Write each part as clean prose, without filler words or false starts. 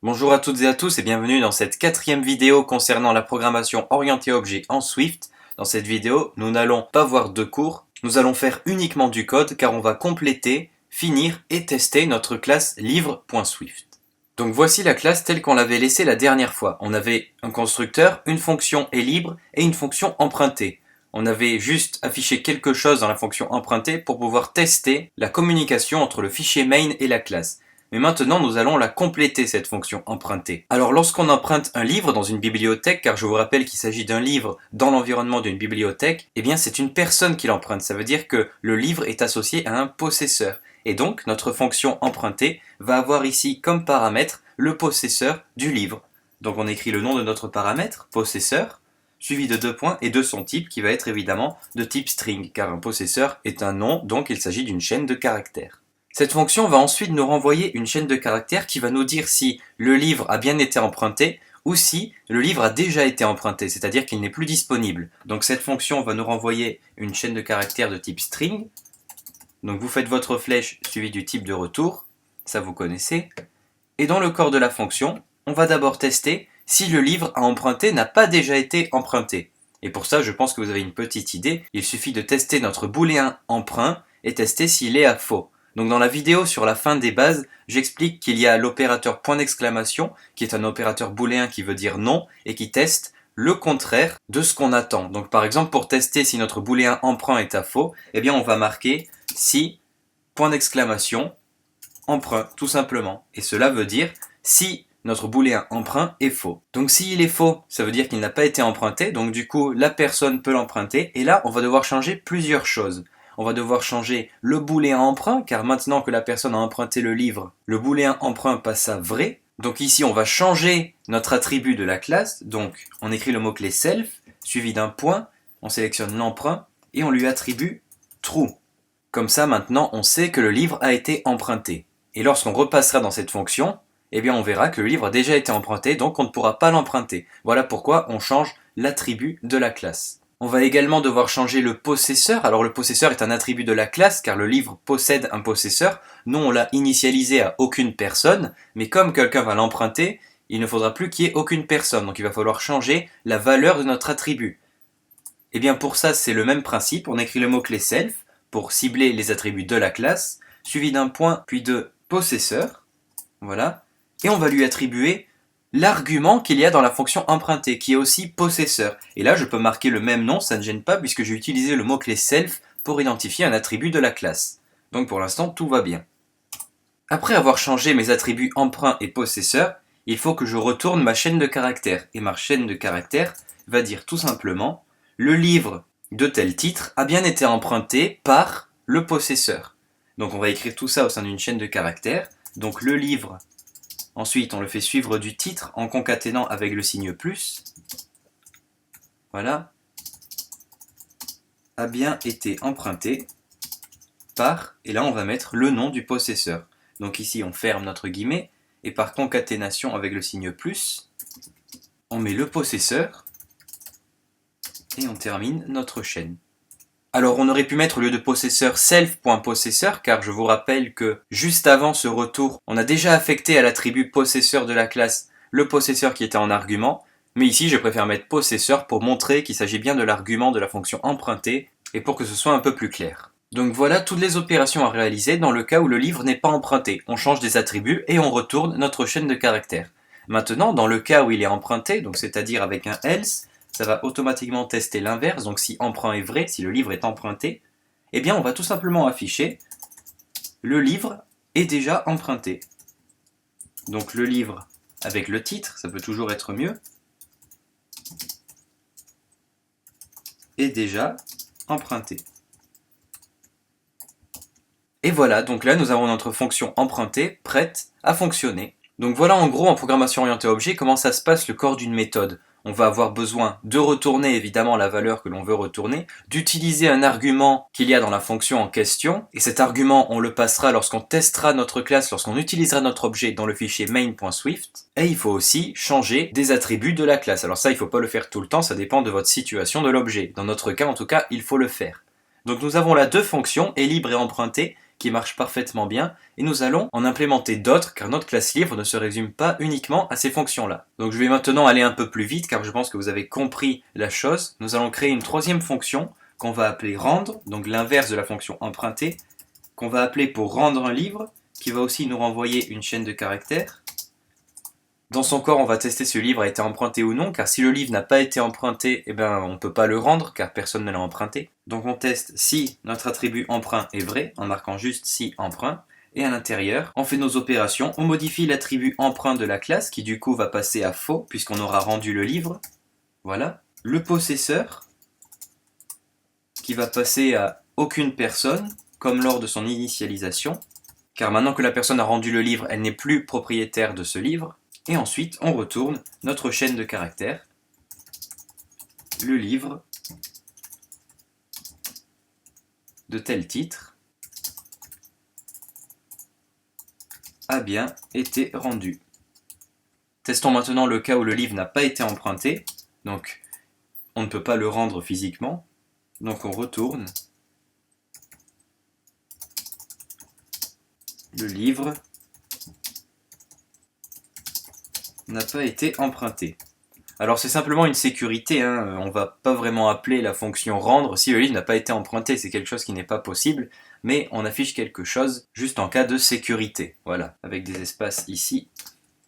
Bonjour à toutes et à tous et bienvenue dans cette quatrième vidéo concernant la programmation orientée objet en Swift. Dans cette vidéo, nous n'allons pas voir de cours, nous allons faire uniquement du code car on va compléter, finir et tester notre classe livre.swift. Donc voici la classe telle qu'on l'avait laissée la dernière fois. On avait un constructeur, une fonction libre et une fonction empruntée. On avait juste affiché quelque chose dans la fonction empruntée pour pouvoir tester la communication entre le fichier main et la classe. Mais maintenant, nous allons la compléter, cette fonction empruntée. Alors, lorsqu'on emprunte un livre dans une bibliothèque, car je vous rappelle qu'il s'agit d'un livre dans l'environnement d'une bibliothèque, eh bien, c'est une personne qui l'emprunte. Ça veut dire que le livre est associé à un possesseur. Et donc, notre fonction empruntée va avoir ici comme paramètre le possesseur du livre. Donc, on écrit le nom de notre paramètre, possesseur, suivi de 2 points et de son type, qui va être évidemment de type string, car un possesseur est un nom, donc il s'agit d'une chaîne de caractères. Cette fonction va ensuite nous renvoyer une chaîne de caractères qui va nous dire si le livre a bien été emprunté ou si le livre a déjà été emprunté, c'est-à-dire qu'il n'est plus disponible. Donc cette fonction va nous renvoyer une chaîne de caractères de type string. Donc vous faites votre flèche suivie du type de retour, ça vous connaissez. Et dans le corps de la fonction, on va d'abord tester si le livre à emprunter n'a pas déjà été emprunté. Et pour ça, je pense que vous avez une petite idée. Il suffit de tester notre booléen emprunt et tester s'il est à faux. Donc dans la vidéo sur la fin des bases, j'explique qu'il y a l'opérateur point d'exclamation, qui est un opérateur booléen qui veut dire non, et qui teste le contraire de ce qu'on attend. Donc par exemple, pour tester si notre booléen emprunt est à faux, eh bien on va marquer si point d'exclamation emprunt, tout simplement. Et cela veut dire si notre booléen emprunt est faux. Donc s'il est faux, ça veut dire qu'il n'a pas été emprunté, donc du coup la personne peut l'emprunter, et là on va devoir changer plusieurs choses. On va devoir changer le booléen emprunt, car maintenant que la personne a emprunté le livre, le booléen emprunt passe à vrai. Donc ici, on va changer notre attribut de la classe. Donc, on écrit le mot-clé self, suivi d'un point, on sélectionne l'emprunt, et on lui attribue true. Comme ça, maintenant, on sait que le livre a été emprunté. Et lorsqu'on repassera dans cette fonction, eh bien, on verra que le livre a déjà été emprunté, donc on ne pourra pas l'emprunter. Voilà pourquoi on change l'attribut de la classe. On va également devoir changer le possesseur. Alors le possesseur est un attribut de la classe car le livre possède un possesseur. Nous on l'a initialisé à aucune personne, mais comme quelqu'un va l'emprunter, il ne faudra plus qu'il y ait aucune personne. Donc il va falloir changer la valeur de notre attribut. Et bien pour ça c'est le même principe. On écrit le mot-clé self pour cibler les attributs de la classe, suivi d'un point puis de possesseur. Voilà. Et on va lui attribuer l'argument qu'il y a dans la fonction empruntée, qui est aussi possesseur. Et là, je peux marquer le même nom, ça ne gêne pas, puisque j'ai utilisé le mot-clé self pour identifier un attribut de la classe. Donc pour l'instant, tout va bien. Après avoir changé mes attributs emprunt et possesseur, il faut que je retourne ma chaîne de caractères. Et ma chaîne de caractères va dire tout simplement « Le livre de tel titre a bien été emprunté par le possesseur ». Donc on va écrire tout ça au sein d'une chaîne de caractères. Donc le livre... Ensuite, on le fait suivre du titre en concaténant avec le signe plus. Voilà. A bien été emprunté par, et là on va mettre le nom du possesseur. Donc ici on ferme notre guillemet, et par concaténation avec le signe plus, on met le possesseur, et on termine notre chaîne. Alors on aurait pu mettre au lieu de possesseur self.possesseur, car je vous rappelle que juste avant ce retour, on a déjà affecté à l'attribut possesseur de la classe le possesseur qui était en argument, mais ici je préfère mettre possesseur pour montrer qu'il s'agit bien de l'argument de la fonction empruntée, et pour que ce soit un peu plus clair. Donc voilà toutes les opérations à réaliser dans le cas où le livre n'est pas emprunté. On change des attributs et on retourne notre chaîne de caractères. Maintenant, dans le cas où il est emprunté, donc c'est-à-dire avec un else, ça va automatiquement tester l'inverse, donc si emprunt est vrai, si le livre est emprunté, eh bien on va tout simplement afficher le livre est déjà emprunté. Donc le livre avec le titre, ça peut toujours être mieux, est déjà emprunté. Et voilà, donc là nous avons notre fonction empruntée prête à fonctionner. Donc voilà en gros en programmation orientée objet comment ça se passe le corps d'une méthode. On va avoir besoin de retourner évidemment la valeur que l'on veut retourner, d'utiliser un argument qu'il y a dans la fonction en question, et cet argument on le passera lorsqu'on testera notre classe, lorsqu'on utilisera notre objet dans le fichier main.swift, et il faut aussi changer des attributs de la classe. Alors ça il ne faut pas le faire tout le temps, ça dépend de votre situation de l'objet. Dans notre cas en tout cas, il faut le faire. Donc nous avons là deux fonctions, libre et emprunté, qui marche parfaitement bien, et nous allons en implémenter d'autres, car notre classe livre ne se résume pas uniquement à ces fonctions-là. Donc je vais maintenant aller un peu plus vite, car je pense que vous avez compris la chose. Nous allons créer une troisième fonction, qu'on va appeler rendre, donc l'inverse de la fonction emprunter, qu'on va appeler pour rendre un livre, qui va aussi nous renvoyer une chaîne de caractères. Dans son corps, on va tester si le livre a été emprunté ou non, car si le livre n'a pas été emprunté, on ne peut pas le rendre, car personne ne l'a emprunté. Donc on teste si notre attribut emprunt est vrai, en marquant juste si emprunt, et à l'intérieur, on fait nos opérations, on modifie l'attribut emprunt de la classe, qui du coup va passer à faux, puisqu'on aura rendu le livre. Voilà. Le possesseur, qui va passer à aucune personne, comme lors de son initialisation, car maintenant que la personne a rendu le livre, elle n'est plus propriétaire de ce livre. Et ensuite, on retourne notre chaîne de caractères, le livre de tel titre a bien été rendu. Testons maintenant le cas où le livre n'a pas été emprunté, donc on ne peut pas le rendre physiquement, donc on retourne le livre n'a pas été emprunté. Alors c'est simplement une sécurité, on va pas vraiment appeler la fonction rendre si le livre n'a pas été emprunté, c'est quelque chose qui n'est pas possible, mais on affiche quelque chose juste en cas de sécurité, voilà, avec des espaces ici,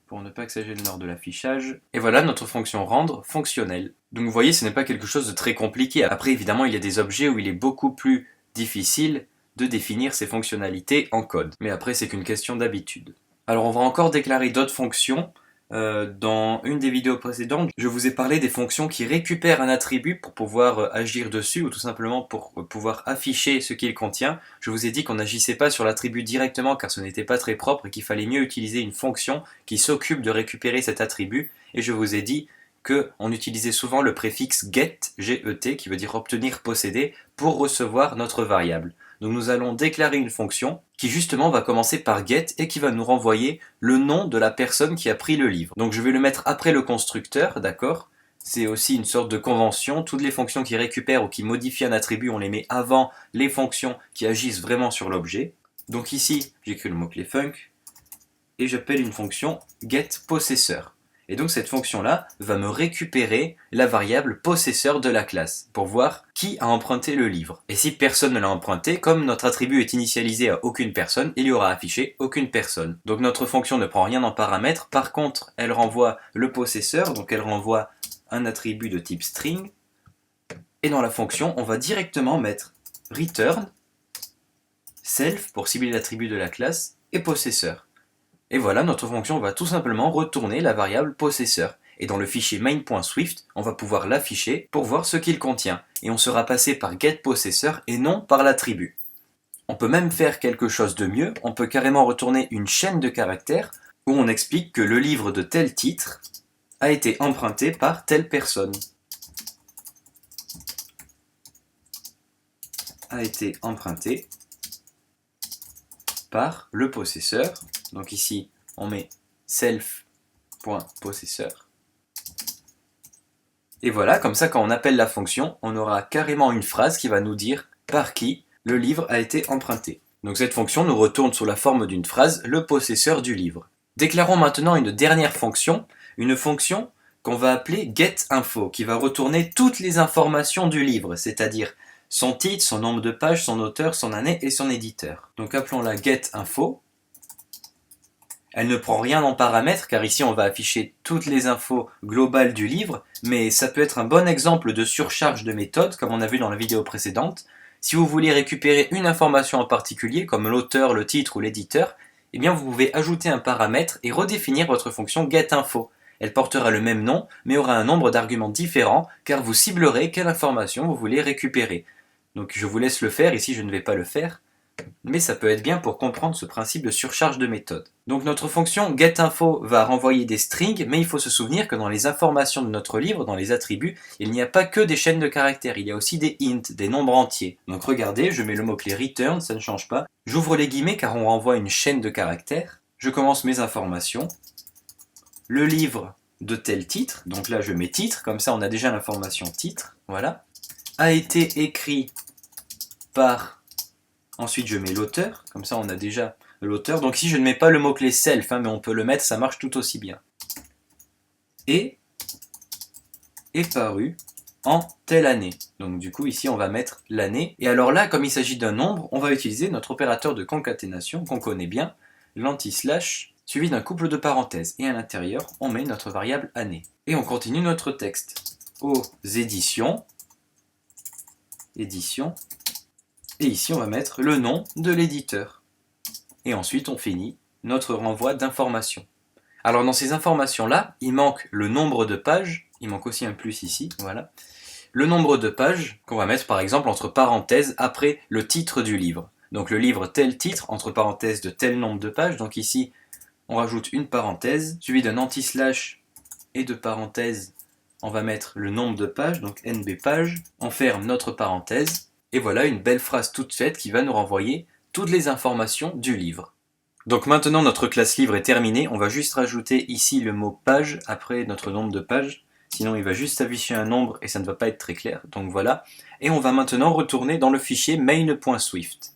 pour ne pas exagérer le nord de l'affichage. Et voilà notre fonction rendre fonctionnelle. Donc vous voyez, ce n'est pas quelque chose de très compliqué. Après évidemment, il y a des objets où il est beaucoup plus difficile de définir ces fonctionnalités en code, mais après c'est qu'une question d'habitude. Alors on va encore déclarer d'autres fonctions. Dans une des vidéos précédentes, je vous ai parlé des fonctions qui récupèrent un attribut pour pouvoir agir dessus ou tout simplement pour pouvoir afficher ce qu'il contient. Je vous ai dit qu'on n'agissait pas sur l'attribut directement car ce n'était pas très propre et qu'il fallait mieux utiliser une fonction qui s'occupe de récupérer cet attribut. Et je vous ai dit qu'on utilisait souvent le préfixe get, G-E-T, qui veut dire obtenir, posséder, pour recevoir notre variable. Donc nous allons déclarer une fonction qui justement va commencer par get et qui va nous renvoyer le nom de la personne qui a pris le livre. Donc je vais le mettre après le constructeur, d'accord? C'est aussi une sorte de convention. Toutes les fonctions qui récupèrent ou qui modifient un attribut, on les met avant les fonctions qui agissent vraiment sur l'objet. Donc ici, j'écris le mot-clé func et j'appelle une fonction getPossessor. Et donc cette fonction-là va me récupérer la variable possesseur de la classe pour voir qui a emprunté le livre. Et si personne ne l'a emprunté, comme notre attribut est initialisé à aucune personne, il y aura affiché aucune personne. Donc notre fonction ne prend rien en paramètre, par contre elle renvoie le possesseur, donc elle renvoie un attribut de type string. Et dans la fonction, on va directement mettre return, self pour cibler l'attribut de la classe, et possesseur. Et voilà, notre fonction va tout simplement retourner la variable possesseur. Et dans le fichier main.swift, on va pouvoir l'afficher pour voir ce qu'il contient. Et on sera passé par getPossessor et non par l'attribut. On peut même faire quelque chose de mieux, on peut carrément retourner une chaîne de caractères où on explique que le livre de tel titre a été emprunté par telle personne. A été emprunté par le possesseur. Donc ici, on met self.possessor. Et voilà, comme ça, quand on appelle la fonction, on aura carrément une phrase qui va nous dire par qui le livre a été emprunté. Donc cette fonction nous retourne sous la forme d'une phrase le possesseur du livre. Déclarons maintenant une dernière fonction, une fonction qu'on va appeler getInfo, qui va retourner toutes les informations du livre, c'est-à-dire son titre, son nombre de pages, son auteur, son année et son éditeur. Donc appelons-la getInfo. Elle ne prend rien en paramètre car ici on va afficher toutes les infos globales du livre, mais ça peut être un bon exemple de surcharge de méthode comme on a vu dans la vidéo précédente. Si vous voulez récupérer une information en particulier comme l'auteur, le titre ou l'éditeur, eh bien vous pouvez ajouter un paramètre et redéfinir votre fonction getInfo. Elle portera le même nom mais aura un nombre d'arguments différents car vous ciblerez quelle information vous voulez récupérer. Donc je vous laisse le faire, ici je ne vais pas le faire. Mais ça peut être bien pour comprendre ce principe de surcharge de méthode. Donc notre fonction getInfo va renvoyer des strings, mais il faut se souvenir que dans les informations de notre livre, dans les attributs, il n'y a pas que des chaînes de caractères, il y a aussi des int, des nombres entiers. Donc regardez, je mets le mot-clé return, ça ne change pas. J'ouvre les guillemets car on renvoie une chaîne de caractères. Je commence mes informations. Le livre de tel titre, donc là je mets titre, comme ça on a déjà l'information titre, voilà, a été écrit par Ensuite, je mets l'auteur, comme ça on a déjà l'auteur. Donc ici, je ne mets pas le mot-clé self, hein, mais on peut le mettre, ça marche tout aussi bien. Et est paru en telle année. Donc du coup, ici, on va mettre l'année. Et alors là, comme il s'agit d'un nombre, on va utiliser notre opérateur de concaténation qu'on connaît bien, l'anti-slash, suivi d'un couple de parenthèses. Et à l'intérieur, on met notre variable année. Et on continue notre texte. Aux éditions, édition, et ici, on va mettre le nom de l'éditeur. Et ensuite, on finit notre renvoi d'informations. Alors dans ces informations-là, il manque le nombre de pages, il manque aussi un plus ici, voilà. Le nombre de pages qu'on va mettre par exemple entre parenthèses après le titre du livre. Donc le livre tel titre, entre parenthèses de tel nombre de pages, donc ici on rajoute une parenthèse, suivi d'un anti-slash et de parenthèses, on va mettre le nombre de pages, donc NB pages, on ferme notre parenthèse, et voilà une belle phrase toute faite qui va nous renvoyer toutes les informations du livre. Donc maintenant notre classe livre est terminée, on va juste rajouter ici le mot page après notre nombre de pages, sinon il va juste afficher un nombre et ça ne va pas être très clair, donc voilà. Et on va maintenant retourner dans le fichier main.swift.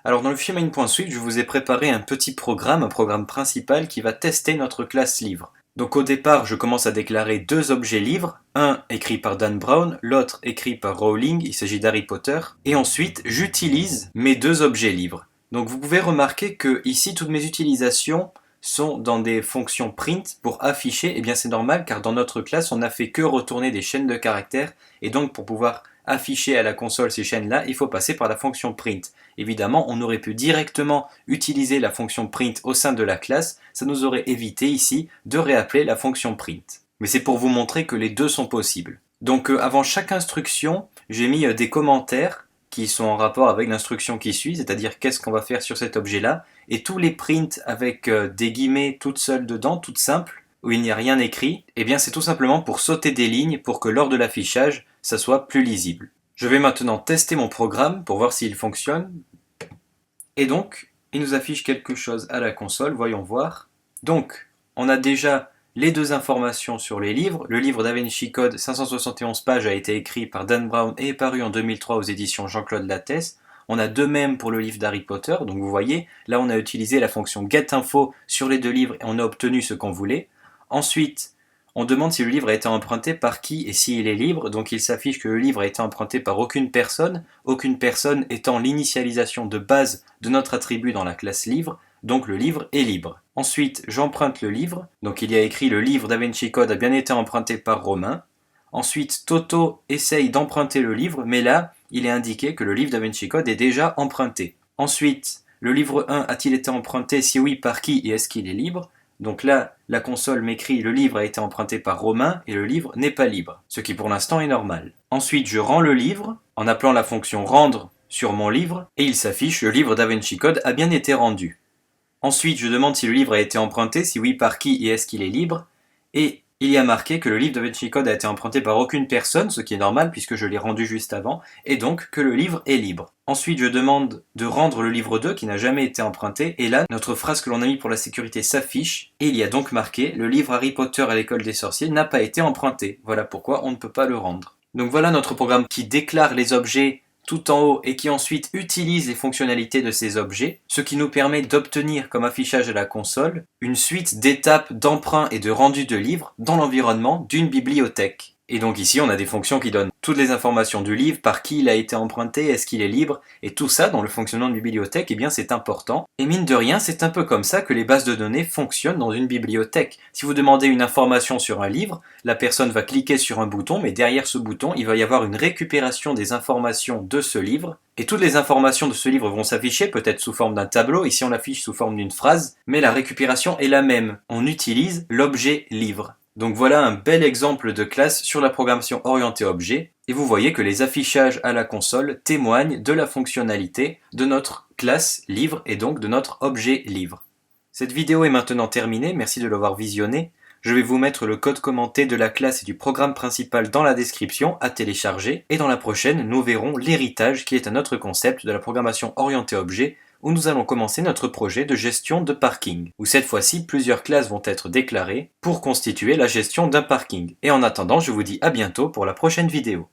Alors dans le fichier main.swift, je vous ai préparé un petit programme, un programme principal qui va tester notre classe livre. Donc au départ, je commence à déclarer deux objets livres, un écrit par Dan Brown, l'autre écrit par Rowling, il s'agit d'Harry Potter, et ensuite j'utilise mes deux objets livres. Donc vous pouvez remarquer que ici toutes mes utilisations sont dans des fonctions print pour afficher, et bien c'est normal car dans notre classe on n'a fait que retourner des chaînes de caractères et donc pour pouvoir afficher à la console ces chaînes-là, il faut passer par la fonction print. Évidemment, on aurait pu directement utiliser la fonction print au sein de la classe, ça nous aurait évité ici de réappeler la fonction print. Mais c'est pour vous montrer que les deux sont possibles. Donc avant chaque instruction, j'ai mis des commentaires qui sont en rapport avec l'instruction qui suit, c'est-à-dire qu'est-ce qu'on va faire sur cet objet-là, et tous les prints avec des guillemets toutes seules dedans, toutes simples, où il n'y a rien écrit, eh bien c'est tout simplement pour sauter des lignes pour que lors de l'affichage, ça soit plus lisible. Je vais maintenant tester mon programme pour voir s'il fonctionne. Et donc, il nous affiche quelque chose à la console, voyons voir. Donc, on a déjà les deux informations sur les livres. Le livre Da Vinci Code, 571 pages, a été écrit par Dan Brown et est paru en 2003 aux éditions Jean-Claude Lattès. On a de même pour le livre d'Harry Potter, donc vous voyez, là on a utilisé la fonction getInfo sur les deux livres et on a obtenu ce qu'on voulait. Ensuite, on demande si le livre a été emprunté par qui et s'il est libre, donc il s'affiche que le livre a été emprunté par aucune personne étant l'initialisation de base de notre attribut dans la classe livre, donc le livre est libre. Ensuite, j'emprunte le livre, donc il y a écrit le livre Da Vinci Code a bien été emprunté par Romain. Ensuite, Toto essaye d'emprunter le livre, mais là, il est indiqué que le livre Da Vinci Code est déjà emprunté. Ensuite, le livre 1 a-t-il été emprunté? Si oui, par qui et est-ce qu'il est libre? Donc là, la console m'écrit le livre a été emprunté par Romain et le livre n'est pas libre, ce qui pour l'instant est normal. Ensuite, je rends le livre en appelant la fonction rendre sur mon livre et il s'affiche le livre Da Vinci Code a bien été rendu. Ensuite, je demande si le livre a été emprunté, si oui, par qui et est-ce qu'il est libre, et il y a marqué que le livre Da Vinci Code a été emprunté par aucune personne, ce qui est normal puisque je l'ai rendu juste avant, et donc que le livre est libre. Ensuite, je demande de rendre le livre 2 qui n'a jamais été emprunté, et là, notre phrase que l'on a mis pour la sécurité s'affiche, et il y a donc marqué « Le livre Harry Potter à l'école des sorciers n'a pas été emprunté ». Voilà pourquoi on ne peut pas le rendre. Donc voilà notre programme qui déclare les objets tout en haut et qui ensuite utilise les fonctionnalités de ces objets, ce qui nous permet d'obtenir comme affichage à la console une suite d'étapes d'emprunt et de rendu de livres dans l'environnement d'une bibliothèque. Et donc ici on a des fonctions qui donnent toutes les informations du livre, par qui il a été emprunté, est-ce qu'il est libre, et tout ça dans le fonctionnement d'une bibliothèque, eh bien c'est important. Et mine de rien, c'est un peu comme ça que les bases de données fonctionnent dans une bibliothèque. Si vous demandez une information sur un livre, la personne va cliquer sur un bouton, mais derrière ce bouton, il va y avoir une récupération des informations de ce livre, et toutes les informations de ce livre vont s'afficher, peut-être sous forme d'un tableau, ici on l'affiche sous forme d'une phrase, mais la récupération est la même. On utilise l'objet livre. Donc voilà un bel exemple de classe sur la programmation orientée objet, et vous voyez que les affichages à la console témoignent de la fonctionnalité de notre classe livre et donc de notre objet livre. Cette vidéo est maintenant terminée, merci de l'avoir visionnée. Je vais vous mettre le code commenté de la classe et du programme principal dans la description à télécharger, et dans la prochaine, nous verrons l'héritage qui est un autre concept de la programmation orientée objet, où nous allons commencer notre projet de gestion de parking, où cette fois-ci plusieurs classes vont être déclarées pour constituer la gestion d'un parking. Et en attendant, je vous dis à bientôt pour la prochaine vidéo.